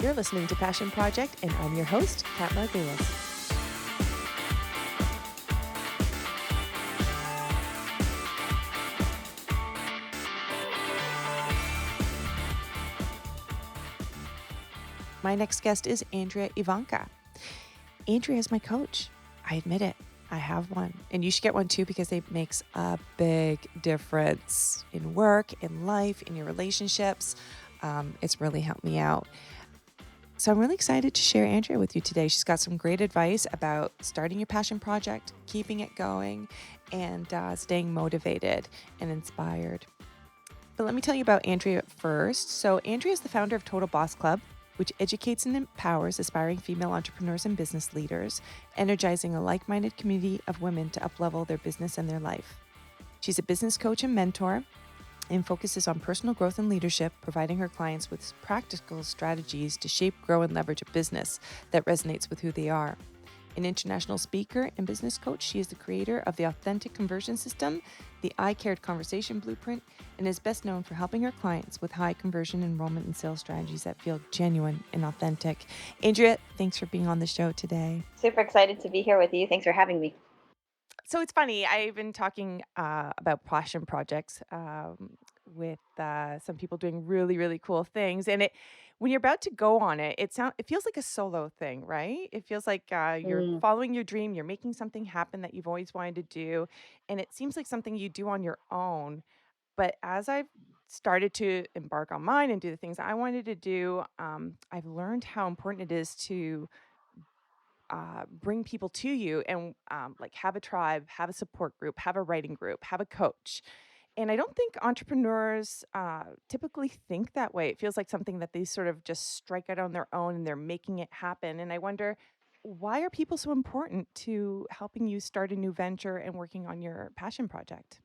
You're listening to Passion Project, and I'm your host, Kat Margulis. My next guest is Andrea Ivanka. Andrea is my coach. I admit it. I have one. And you should get one too because it makes a big difference in work, in life, in your relationships. It's really helped me out. So I'm really excited to share Andrea with you today. She's got some great advice about starting your passion project, keeping it going, and staying motivated and inspired. But let me tell you about Andrea first. So, Andrea is the founder of Total Boss Club, which educates and empowers aspiring female entrepreneurs and business leaders, energizing a like minded community of women to uplevel their business and their life. She's a business coach and mentor and focuses on personal growth and leadership, providing her clients with practical strategies to shape, grow, and leverage a business that resonates with who they are. An international speaker and business coach, she is the creator of the Authentic Conversion System, the I Cared Conversation Blueprint, and is best known for helping her clients with high conversion enrollment and sales strategies that feel genuine and authentic. Andrea, thanks for being on the show today. Super excited to be here with you. Thanks for having me. So it's funny. I've been talking about passion projects with some people doing really, really cool things, and when you're about to go on it, it feels like a solo thing, right? It feels like you're Mm. following your dream, you're making something happen that you've always wanted to do, and it seems like something you do on your own. But as I've started to embark on mine and do the things I wanted to do, I've learned how important it is to bring people to you and like have a tribe, have a support group, have a writing group, have a coach. And I don't think entrepreneurs typically think that way. It feels like something that they sort of just strike out on their own and they're making it happen. And I wonder, why are people so important to helping you start a new venture and working on your passion project?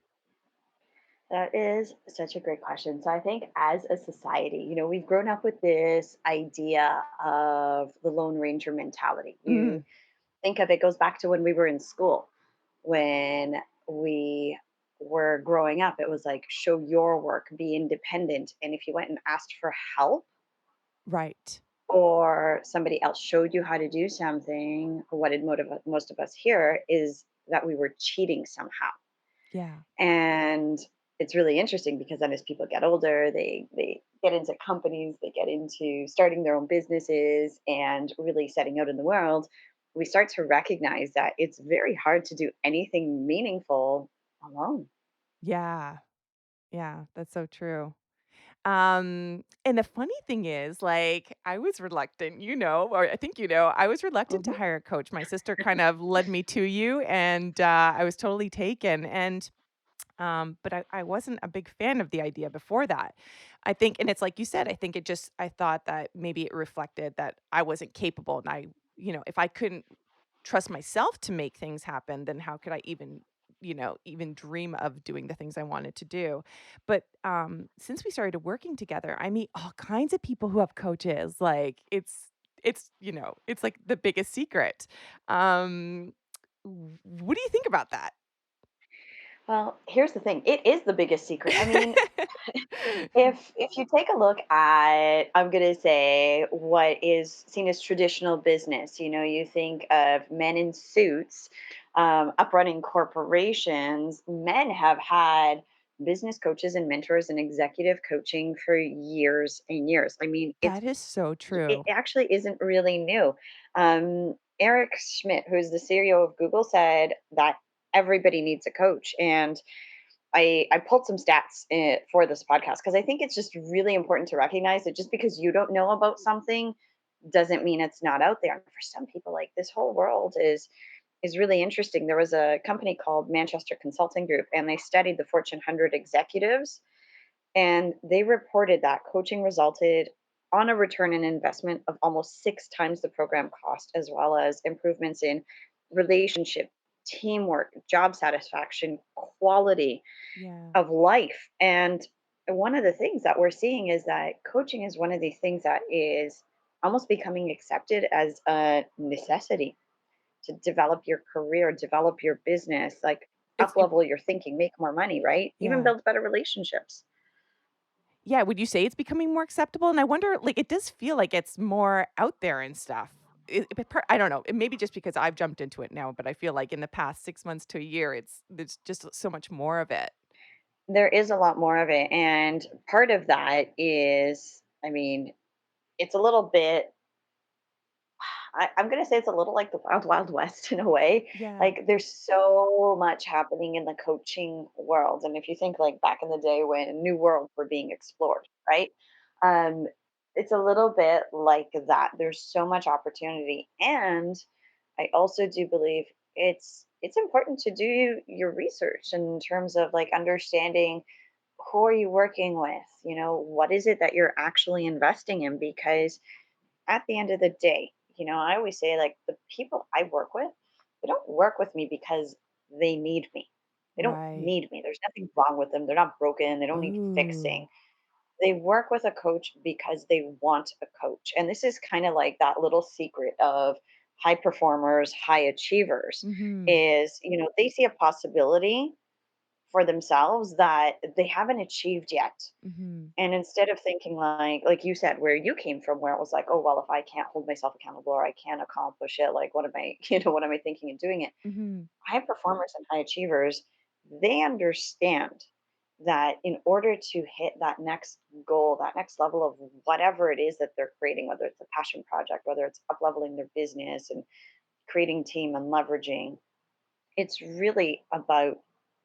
That is such a great question. So I think as a society, we've grown up with this idea of the Lone Ranger mentality. You Mm, think of it goes back to when we were in school, when we were growing up, it was like show your work, be independent. And if you went and asked for help right. or somebody else showed you how to do something, what did motivate most of us here is that we were cheating somehow. Yeah. And it's really interesting because then as people get older, they get into companies, they get into starting their own businesses and really setting out in the world. We start to recognize that it's very hard to do anything meaningful alone. Yeah. Yeah. That's so true. And the funny thing is, like, I was reluctant, or I think I was reluctant to Mhm. hire a coach. My sister kind of led me to you, and I was totally taken. And but I wasn't a big fan of the idea before that. I think, and it's like you said, I thought that maybe it reflected that I wasn't capable, and if I couldn't trust myself to make things happen, then how could I even dream of doing the things I wanted to do? But since we started working together, I meet all kinds of people who have coaches. Like it's like the biggest secret. Um, what do you think about that? Well, here's the thing. It is the biggest secret. I mean, if you take a look at, I'm going to say, what is seen as traditional business, you think of men in suits, up running corporations. Men have had business coaches and mentors and executive coaching for years and years. I mean, That is so it true. actually isn't really new. Eric Schmidt, who's the CEO of Google, said that everybody needs a coach, and I pulled some stats for this podcast because I think it's just really important to recognize that just because you don't know about something doesn't mean it's not out there. And for some people, like this whole world is really interesting. There was a company called Manchester Consulting Group, and they studied the Fortune 100 executives, and they reported that coaching resulted on a return on investment of almost six times the program cost, as well as improvements in relationship, teamwork, job satisfaction, quality Yeah. of life. And one of the things that we're seeing is that coaching is one of these things that is almost becoming accepted as a necessity to develop your career, develop your business, like It's up level your thinking, make more money, right? Even yeah. build better relationships. Yeah, would you say it's becoming more acceptable? And I wonder, like, it does feel like it's more out there and stuff. I don't know. It may be just because I've jumped into it now, but I feel like in the past 6 months to a year, there's just so much more of it. There is a lot more of it, and part of that is, I mean, it's a little bit, I'm gonna say it's a little like the Wild Wild West in a way. Yeah. Like there's so much happening in the coaching world. And if you think like back in the day when new worlds were being explored, right? Um, it's a little bit like that. There's so much opportunity. And I also do believe it's important to do your research in terms of like understanding who are you working with, what is it that you're actually investing in, because at the end of the day, I always say like the people I work with, they don't work with me because they need me. They don't Right. need me. There's nothing wrong with them. They're not broken. They don't need fixing. Ooh. They work with a coach because they want a coach. And this is kind of like that little secret of high performers, high achievers Mhm. is, they see a possibility for themselves that they haven't achieved yet. Mhm. And instead of thinking like you said, where you came from, where it was like, oh well, if I can't hold myself accountable or I can't accomplish it, like what am I, what am I thinking of doing it? Mhm. High performers and high achievers, they understand that in order to hit that next goal, that next level of whatever it is that they're creating, whether it's a passion project, whether it's up leveling their business and creating team and leveraging, it's really about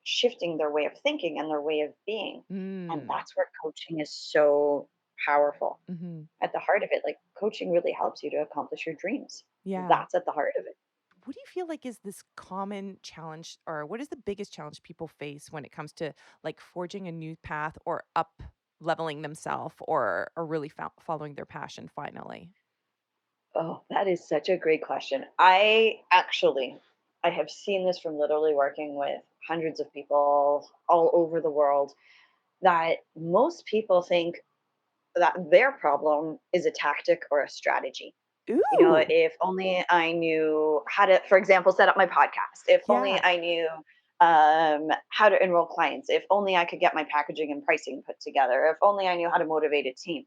shifting their way of thinking and their way of being. And Mm. that's where coaching is so powerful. Mhm. At the heart of it, like coaching really helps you to accomplish your dreams. Yeah. That's at the heart of it. What do you feel like is this common challenge, or what is the biggest challenge people face when it comes to like forging a new path or up leveling themselves or really following their passion finally? Oh, that is such a great question. I have seen this from literally working with hundreds of people all over the world, that most people think that their problem is a tactic or a strategy. Ooh. If only I knew how to, for example, set up my podcast. If only Yeah. I knew how to enroll clients. If only I could get my packaging and pricing put together. If only I knew how to motivate a team.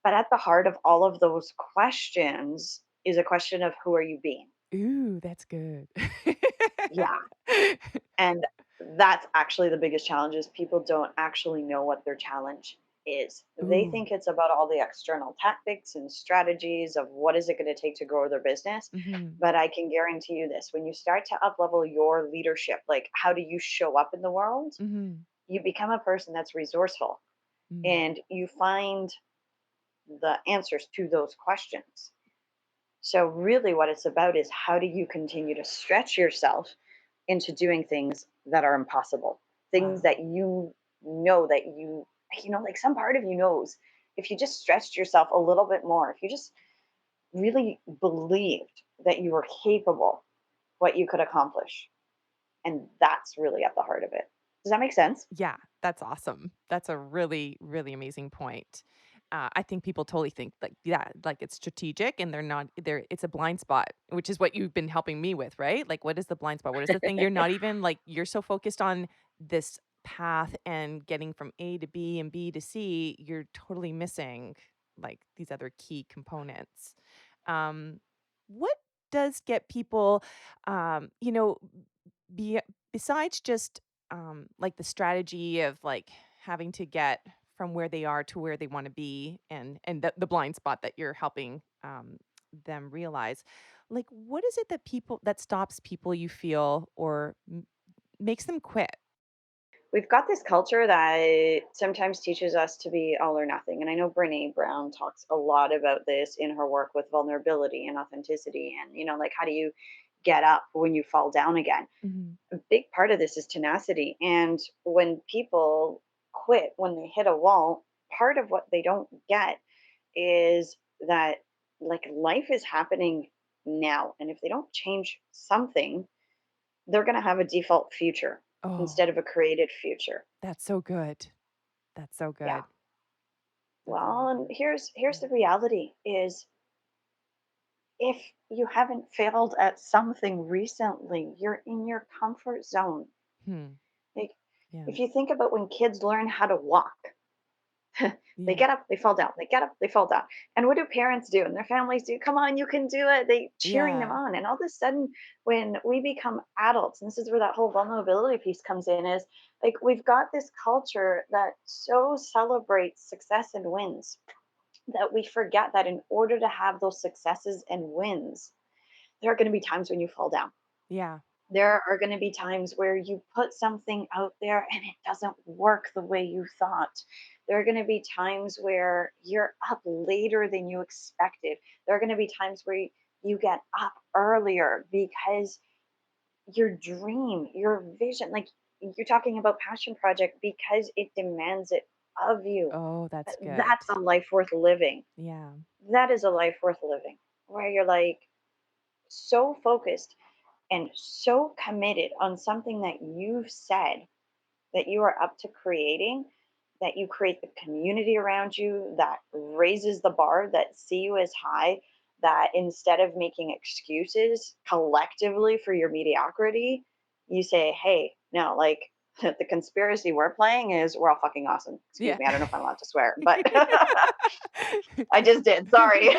But at the heart of all of those questions is a question of who are you being? Ooh, that's good. Yeah. And that's actually the biggest challenge is people don't actually know what their challenge is. They Ooh. think it's about all the external tactics and strategies of what is it going to take to grow their business. Mhm. But I can guarantee you this, when you start to up level your leadership, like how do you show up in the world? Mhm. You become a person that's resourceful Mm. and you find the answers to those questions. So, really, what it's about is how do you continue to stretch yourself into doing things that are impossible, things Wow. that that like some part of you knows if you just stretched yourself a little bit more, if you just really believed that you were capable, what you could accomplish. And that's really at the heart of it. Does that make sense? Yeah, that's awesome. That's a really, really amazing point. I think people totally think like, yeah, like it's strategic and they're not there. It's a blind spot, which is what you've been helping me with, right? Like, what is the blind spot? What is the thing you're not even like, you're so focused on this path and getting from A to B and B to C, you're totally missing like these other key components. Um, what does get people, you know, be, besides just like the strategy of like having to get from where they are to where they want to be and the blind spot that you're helping them realize, like what is it that people that stops people you feel or makes them quit? We've got this culture that sometimes teaches us to be all or nothing. And I know Brene Brown talks a lot about this in her work with vulnerability and authenticity. And, like, how do you get up when you fall down again? Hmm. A big part of this is tenacity. And when people quit, when they hit a wall, part of what they don't get is that, like, life is happening now. And if they don't change something, they're going to have a default future Oh, instead of a created future. that's so good. That's so Yeah. good. That's Well, really and good. here's the reality is if you haven't failed at something recently, you're in your comfort zone. Hmm. Like Yeah. if you think about when kids learn how to walk, They Yeah. get up, they fall down. They get up, they fall down. And what do parents do? And their families do? Come on, you can do it. They cheering them Yeah. on. And all of a sudden, when we become adults, and this is where that whole vulnerability piece comes in, is like we've got this culture that so celebrates success and wins that we forget that in order to have those successes and wins, there are going to be times when you fall down. Yeah. There are going to be times where you put something out there and it doesn't work the way you thought. There are going to be times where you're up later than you expected. There are going to be times where you get up earlier because your dream, your vision, like you're talking about passion project because it demands it of you. Oh, that's good. That's a life worth living. Yeah. That is a life worth living where you're like so focused and so committed on something that you've said that you are up to creating, that you create the community around you that raises the bar, that see you as high, that instead of making excuses collectively for your mediocrity, you say, hey, no, like the conspiracy we're playing is we're all fucking awesome. Excuse Yeah. me, I don't know if I'm allowed to swear, but I just did. Sorry.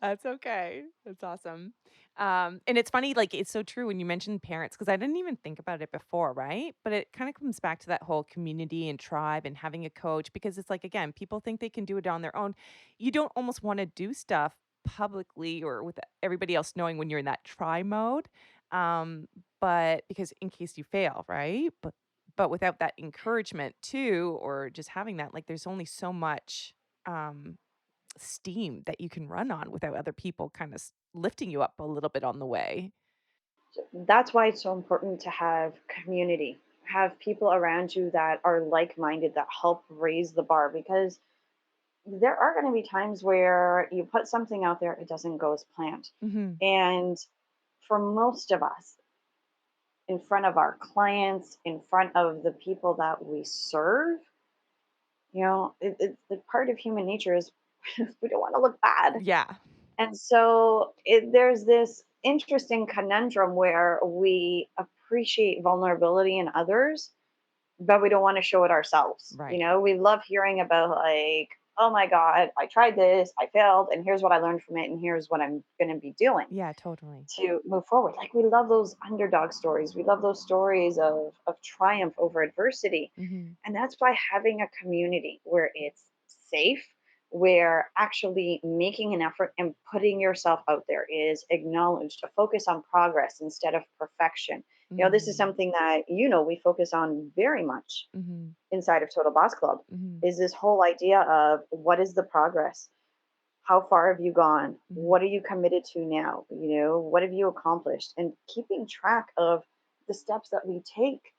That's okay. That's awesome. And it's funny, like, it's so true when you mentioned parents, because I didn't even think about it before, right? But it kind of comes back to that whole community and tribe and having a coach, because it's like, again, people think they can do it on their own. You don't almost want to do stuff publicly or with everybody else knowing when you're in that try mode. Um, but because in case you fail, right? But without that encouragement too, or just having that, like, there's only so much um steam that you can run on without other people kind of lifting you up a little bit on the way. That's why it's so important to have community, have people around you that are like minded, that help raise the bar, because there are going to be times where you put something out there, it doesn't go as planned. Mhm. And for most of us, in front of our clients, in front of the people that we serve, it's the part of human nature is we don't want to look bad. Yeah. And so there's this interesting conundrum where we appreciate vulnerability in others, but we don't want to show it ourselves. Right. We love hearing about, like, oh my God, I tried this, I failed, and here's what I learned from it, and here's what I'm going to be doing Yeah, totally. to move forward. Like, we love those underdog stories. We love those stories of triumph over adversity. Mhm. And that's why having a community where it's safe, where actually making an effort and putting yourself out there is acknowledged, a focus on progress instead of perfection. This is Mhm. something that, we focus on very much Mhm. inside of Total Boss Club, Mhm. is this whole idea of what is the progress? How far have you gone? Mhm. What are you committed to now? What have you accomplished? And keeping track of the steps that we take,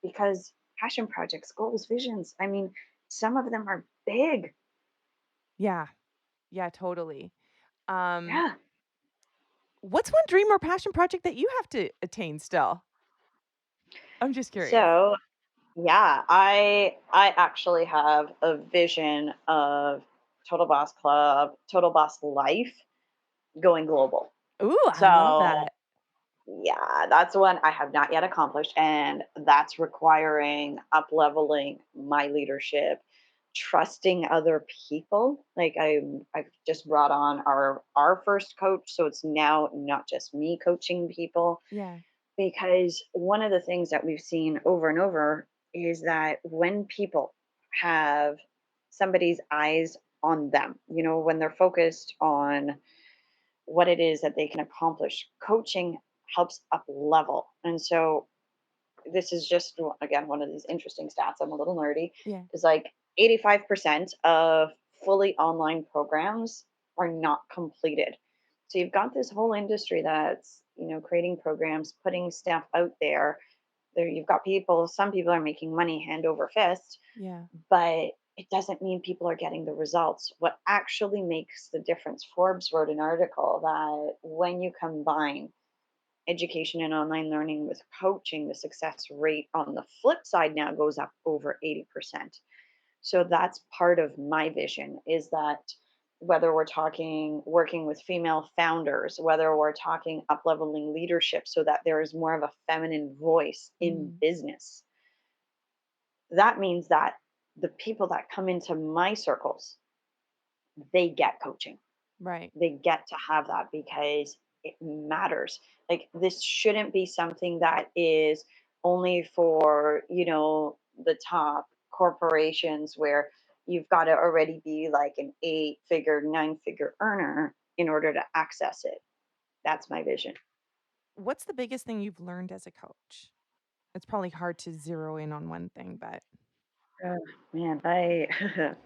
because passion projects, goals, visions, I mean, some of them are big. Yeah. Yeah, totally. Um, Yeah. what's one dream or passion project that you have to attain still? I'm just curious. So, yeah, I actually have a vision of Total Boss Club, Total Boss Life going global. Ooh, I love So, that. yeah, that's one I have not yet accomplished, and that's requiring up leveling my leadership, trusting other people. Like, I've just brought on our first coach, so it's now not just me coaching people, Yeah. because one of the things that we've seen over and over is that when people have somebody's eyes on them, when they're focused on what it is that they can accomplish, coaching helps up level. And so this is just, again, one of these interesting stats. I'm a little nerdy. Yeah. Is like 85% of fully online programs are not completed. So you've got this whole industry that's, creating programs, putting stuff out there. There you've got people, some people are making money hand over fist, Yeah. but it doesn't mean people are getting the results. What actually makes the difference? Forbes wrote an article that when you combine education and online learning with coaching, the success rate on the flip side now goes up over 80%. So that's part of my vision, is that whether we're talking working with female founders, whether we're talking up leveling leadership so that there is more of a feminine voice in Mhm. business, that means that the people that come into my circles, they get coaching. Right. They get to have that because it matters. Like, this shouldn't be something that is only for, the top corporations where you've got to already be like an 8-figure, 9-figure earner in order to access it. That's my vision. What's the biggest thing you've learned as a coach? It's probably hard to zero in on one thing, but Oh, man, I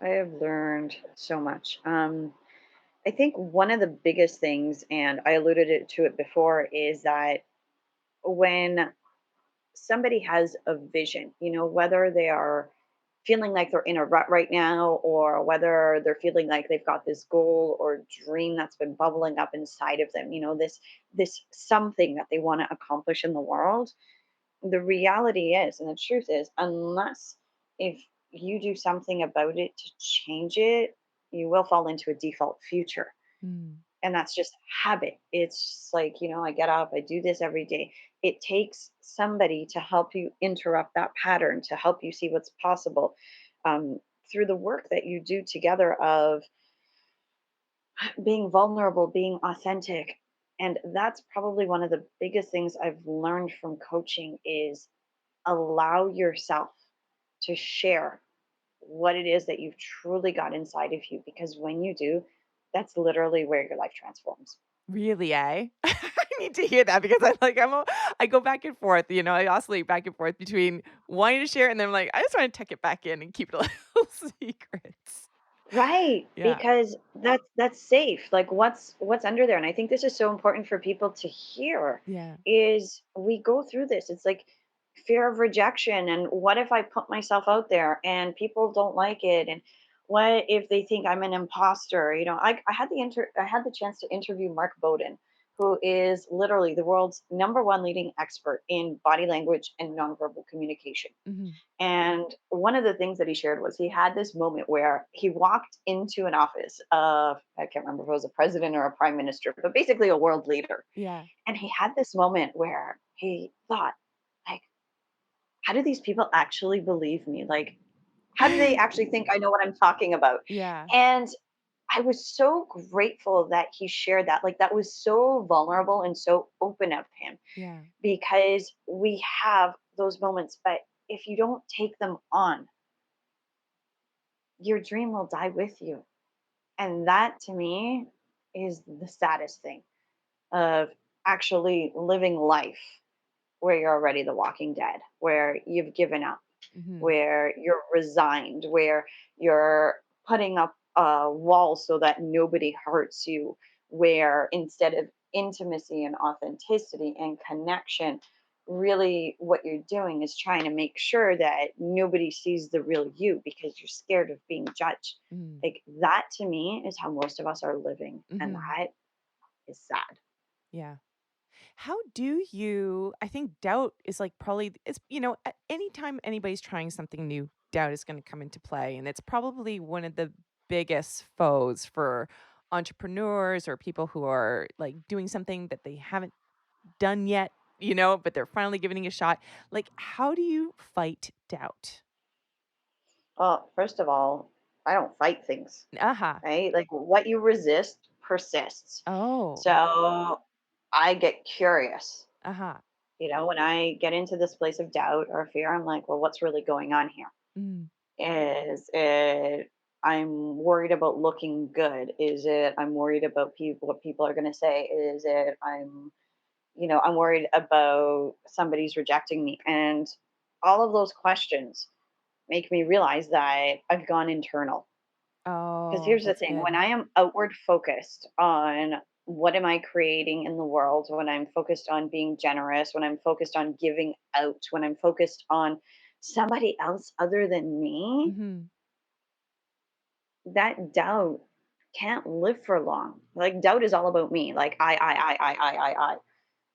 I have learned so much. I think one of the biggest things, and I alluded to it before, is that when somebody has a vision, whether they are feeling like they're in a rut right now, or whether they're feeling like they've got this goal or dream that's been bubbling up inside of them, this something that they want to accomplish in the world. The reality is, and the truth is, unless if you do something about it to change it, you will fall into a default future. mm, And that's just habit. It's just like, I get up, I do this every day. It takes somebody to help you interrupt that pattern, to help you see what's possible, through the work that you do together of being vulnerable, being authentic. And that's probably one of the biggest things I've learned from coaching is allow yourself to share what it is that you've truly got inside of you, because when you do, that's literally where your life transforms. really, eh? I need to hear that because I go back and forth, I oscillate back and forth between wanting to share and then I'm like, I just wanna tuck it back in and keep it a little secret. Right, Yeah, because that's safe. Like, what's under there, and I think this is so important for people to hear, yeah. is we go through this. It's like fear of rejection, and what if I put myself out there and people don't like it, and what if they think I'm an imposter? I had the chance to interview Mark Bowden, who is literally the world's number one leading expert in body language and nonverbal communication. Mhm. And one of the things that he shared was he had this moment where he walked into an office of, I can't remember if it was a president or a prime minister, but basically a world leader. Yeah. And he had this moment where he thought, like, how do these people actually believe me? Like, how do they actually think I know what I'm talking about? Yeah, And I was so grateful that he shared that. Like, that was so vulnerable and so open of him, yeah. because we have those moments, but if you don't take them on, your dream will die with you. And that to me is the saddest thing of actually living life where you're already the walking dead, where you've given up, Mhm. where you're resigned, where you're putting up a wall so that nobody hurts you, where instead of intimacy and authenticity and connection, really what you're doing is trying to make sure that nobody sees the real you because you're scared of being judged. Mm. Like, that to me is how most of us are living. And Mhm. that is sad. Yeah. How do you I think doubt is, like, probably it's anytime anybody's trying something new, doubt is gonna come into play, and it's probably one of the biggest foes for entrepreneurs or people who are, like, doing something that they haven't done yet, but they're finally giving it a shot. Like, how do you fight doubt? Well, first of all, I don't fight things, Aha. right? Like, what you resist persists. Oh. So I get curious. Aha. When I get into this place of doubt or fear, I'm like, well, what's really going on here? Mm. Is it I'm worried about looking good? Is it I'm worried about people what people are going to say? Is it I'm worried about somebody's rejecting me? And all of those questions make me realize that I've gone internal. Because Oh, here's the that's thing, when good. I am outward focused on what am I creating in the world, when I'm focused on being generous, when I'm focused on giving out, when I'm focused on somebody else other than me, Mhm. that doubt can't live for long. Like, doubt is all about me. Like, I.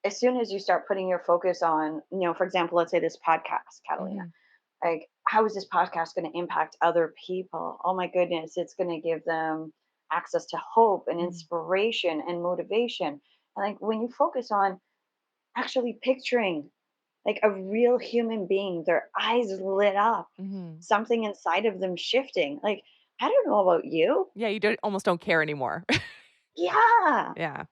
As soon as you start putting your focus on, for example, let's say this podcast, Catalina, Mhm. like, how is this podcast going to impact other people? Oh my goodness, it's going to give them access to hope and Mm. inspiration and motivation. And like, when you focus on actually picturing like a real human being, their eyes lit up, Mhm. something inside of them shifting. Like, I don't know about you. Yeah, you don't almost don't care anymore. Yeah, Yeah.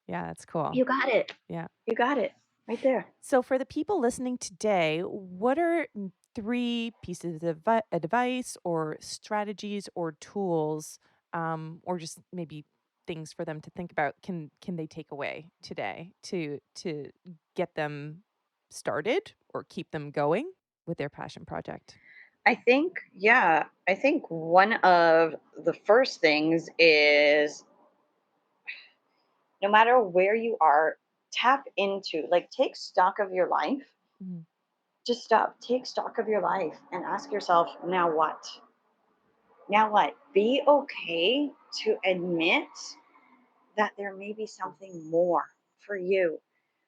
Yeah, that's cool. you got it. Yeah. You got it right there. So for the people listening today, what are 3 pieces of advice or strategies or tools, or just maybe things for them to think about can they take away today to get them started or keep them going with their passion project? I think, yeah, I think one of the first things is no matter where you are, tap into, like, take stock of your life. Mhm. Just stop, take stock of your life and ask yourself, now what? Now what? Be okay to admit that there may be something more for you,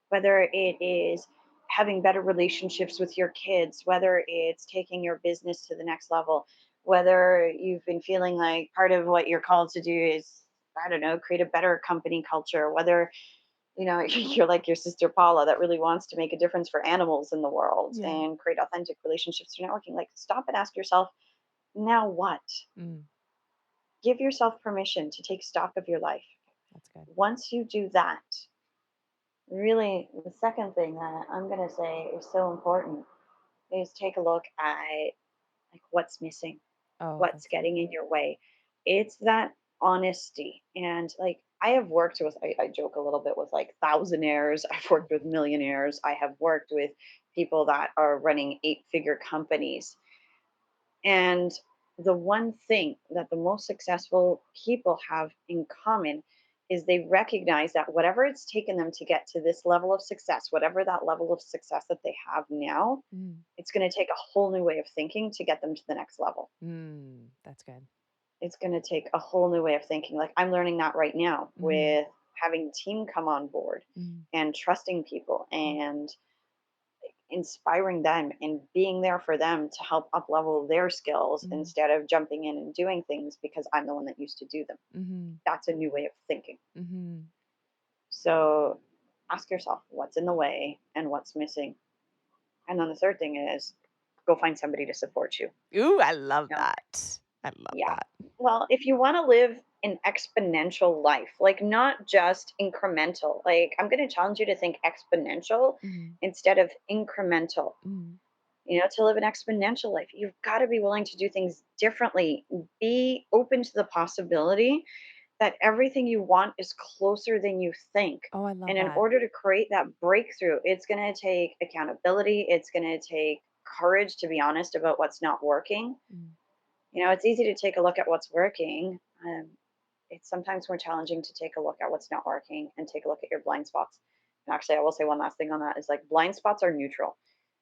whether it is having better relationships with your kids, whether it's taking your business to the next level, whether you've been feeling like part of what you're called to do is, I don't know, create a better company culture, whether, you're like your sister Paula that really wants to make a difference for animals in the world Yeah. and create authentic relationships through networking. Like, stop and ask yourself, now what? Mm, Give yourself permission to take stock of your life. that's good. Once you do that, really, the second thing that I'm going to say is so important is take a look at, like, what's missing, Oh, what's that's good. getting in your way. It's that honesty. And, like, I have worked with, I joke a little bit with, like, thousandaires. I've worked with millionaires. I have worked with people that are running 8-figure companies. And the one thing that the most successful people have in common is they recognize that whatever it's taken them to get to this level of success, whatever that level of success that they have now, Mm, it's going to take a whole new way of thinking to get them to the next level. that's good. It's going to take a whole new way of thinking. Like, I'm learning that right now Mhm, with having team come on board mm, and trusting people mm, and inspiring them and being there for them to help up level their skills mm, instead of jumping in and doing things because I'm the one that used to do them. mhm, That's a new way of thinking. mhm. So ask yourself what's in the way and what's missing. And then the third thing is go find somebody to support you. Ooh, I love You know, that. I love yeah. that. Well, if you want to live an exponential life, like not just incremental, like I'm going to challenge you to think exponential Mhm, instead of incremental. mhm. To live an exponential life, you've got to be willing to do things differently. Be open to the possibility that everything you want is closer than you think. Oh, I love And in that. order to create that breakthrough, it's going to take accountability. It's going to take courage to be honest about what's not working. Mm, It's easy to take a look at what's working. It's sometimes more challenging to take a look at what's not working and take a look at your blind spots. And actually, I will say one last thing on that is, like, blind spots are neutral.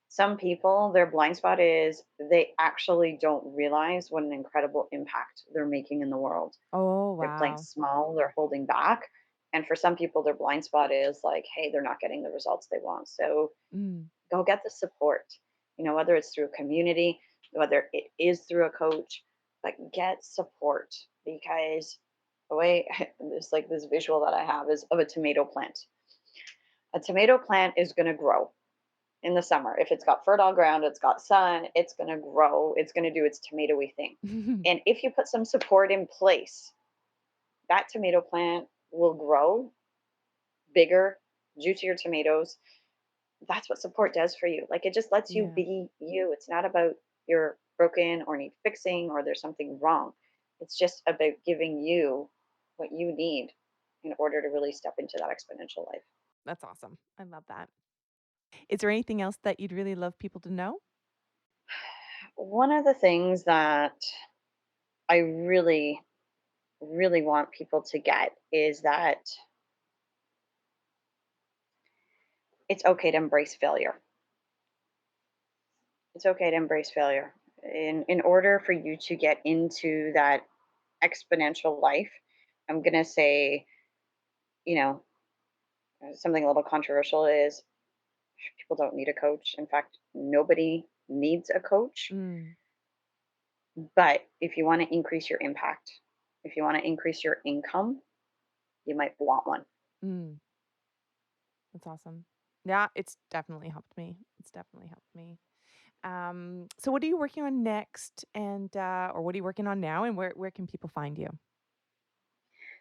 Some people, their blind spot is they actually don't realize what an incredible impact they're making in the world. oh, They're playing wow. small, they're holding back. And for some people, their blind spot is like, hey, they're not getting the results they want. So Mm, go get the support, whether it's through a community, whether it is through a coach, but get support because the way this, like, this visual that I have is of a tomato plant. A tomato plant is going to grow in the summer. If it's got fertile ground, it's got sun, it's going to grow, it's going to do its tomatoey thing. And if you put some support in place, that tomato plant will grow bigger, juicier tomatoes. That's what support does for you. Like, it just lets you yeah, be you. It's not about you're broken or need fixing or there's something wrong. It's just about giving you what you need in order to really step into that exponential life. that's awesome. I love that. Is there anything else that you'd really love people to know? One of the things that I really, really want people to get is that it's okay to embrace failure. It's okay to embrace failure. In order for you to get into that exponential life, I'm gonna say, you know, something a little controversial is people don't need a coach. In fact, nobody needs a coach. Mm, But if you want to increase your impact, if you want to increase your income, you might want one. mm, that's awesome. Yeah, it's definitely helped me. It's definitely helped me. So what are you working on next and or what are you working on now and where can people find you?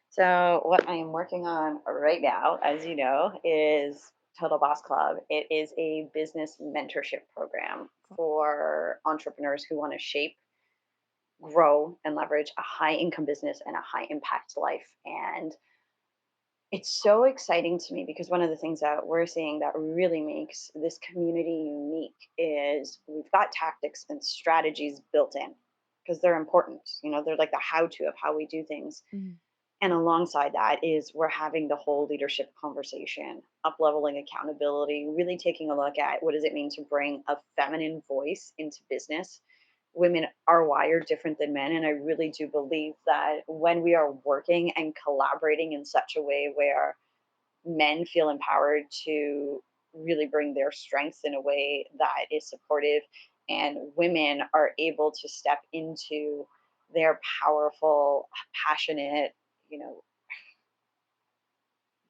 So, what I am working on right now, as you know, is Total Boss Club. It is a business mentorship program Cool. for entrepreneurs who want to shape, grow, and leverage a high income business and a high impact life. And it's so exciting to me because one of the things that we're seeing that really makes this community unique is we've got tactics and strategies built in because they're important. They're like the how to of how we do things, Mhm. and alongside that is we're having the whole leadership conversation, up leveling accountability, really taking a look at what does it mean to bring a feminine voice into business. Women are wired different than men. And I really do believe that when we are working and collaborating in such a way where men feel empowered to really bring their strengths in a way that is supportive, and women are able to step into their powerful, passionate, you know,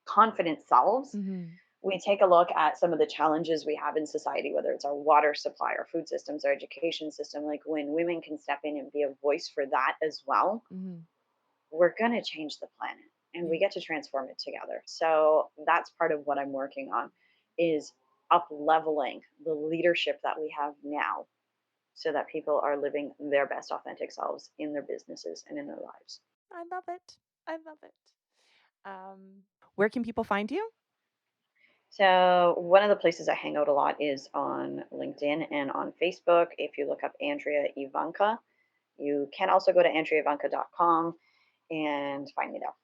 confident selves. Mhm. We take a look at some of the challenges we have in society, whether it's our water supply, our food systems, our education system. Like when women can step in and be a voice for that as well, Mhm. we're going to change the planet and we Yeah. get to transform it together. So that's part of what I'm working on is up leveling the leadership that we have now so that people are living their best authentic selves in their businesses and in their lives. I love it. I love it. Where can people find you? So one of the places I hang out a lot is on LinkedIn and on Facebook. If you look up Andrea Ivanka, you can also go to andreaivanka.com and find me there.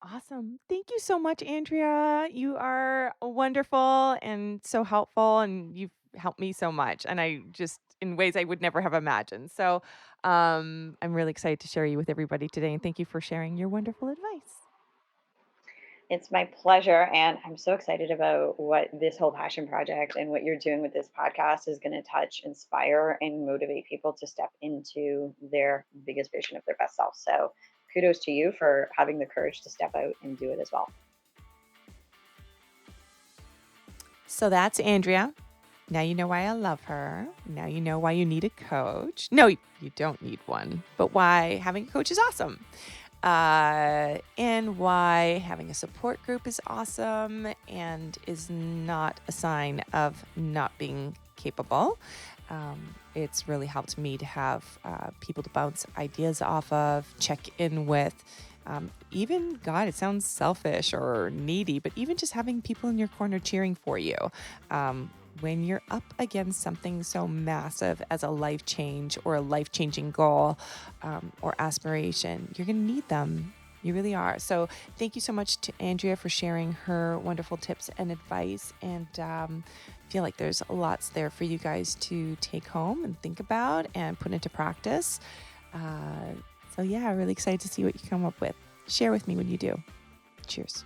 Awesome. Thank you so much, Andrea. You are wonderful and so helpful, and you've helped me so much. And I just, in ways I would never have imagined. So I'm really excited to share you with everybody today. And thank you for sharing your wonderful advice. It's my pleasure. And I'm so excited about what this whole passion project and what you're doing with this podcast is going to touch, inspire, and motivate people to step into their biggest vision of their best self. So kudos to you for having the courage to step out and do it as well. So that's Andrea. Now you know why I love her. Now you know why you need a coach. No, you don't need one, but why having a coach is awesome. And why having a support group is awesome and is not a sign of not being capable. It's really helped me to have people to bounce ideas off of, check in with. Even, God, it sounds selfish or needy, but even just having people in your corner cheering for you. When you're up against something so massive as a life change or a life changing goal or aspiration, you're going to need them. You really are. So, thank you so much to Andrea for sharing her wonderful tips and advice. And feel like there's lots there for you guys to take home and think about and put into practice. So, yeah, really excited to see what you come up with. Share with me when you do. Cheers.